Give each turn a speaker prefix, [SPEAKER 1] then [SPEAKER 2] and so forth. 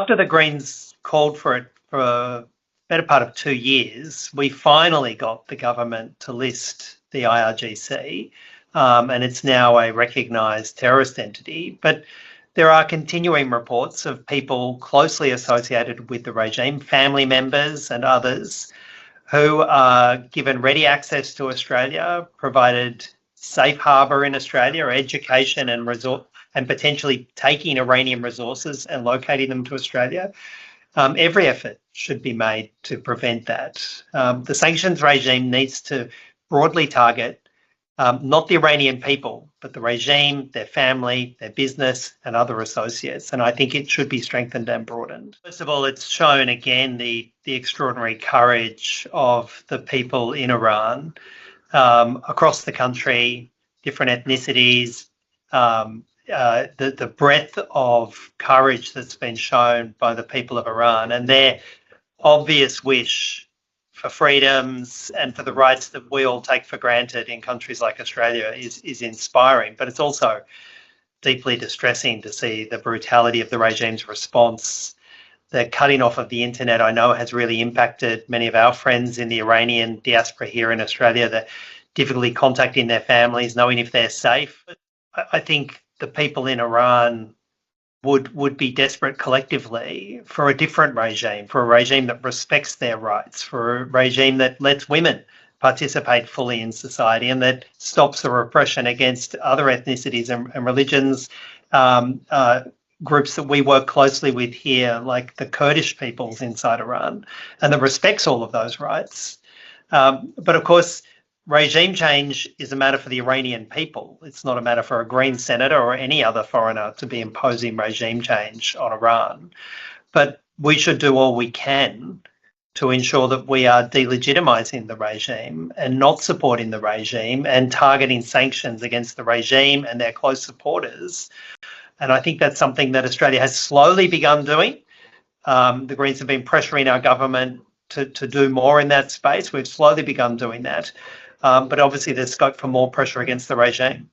[SPEAKER 1] After the Greens called for it for a better part of 2 years, we finally got the government to list the IRGC, and it's now a recognised terrorist entity. But there are continuing reports of people closely associated with the regime, family members and others, who are given ready access to Australia, provided safe harbour in Australia, education and potentially taking Iranian resources and locating them to Australia. Every effort should be made to prevent that. The sanctions regime needs to broadly target not the Iranian people, but the regime, their family, their business and other associates. And I think it should be strengthened and broadened. First of all, it's shown again the extraordinary courage of the people in Iran across the country, different ethnicities, the breadth of courage that's been shown by the people of Iran and their obvious wish for freedoms and for the rights that we all take for granted in countries like Australia is inspiring. But it's also deeply distressing to see the brutality of the regime's response. The cutting off of the internet, I know, has really impacted many of our friends in the Iranian diaspora here in Australia. They're difficulty contacting their families, knowing if they're safe. I think the people in Iran would be desperate collectively for a different regime, for a regime that respects their rights, for a regime that lets women participate fully in society and that stops the repression against other ethnicities and religions, groups that we work closely with here, like the Kurdish peoples inside Iran, and that respects all of those rights. But of course, regime change is a matter for the Iranian people. It's not a matter for a Green senator or any other foreigner to be imposing regime change on Iran. But we should do all we can to ensure that we are delegitimising the regime and not supporting the regime and targeting sanctions against the regime and their close supporters. And I think that's something that Australia has slowly begun doing. The Greens have been pressuring our government to do more in that space. We've slowly begun doing that. But obviously there's scope for more pressure against the regime.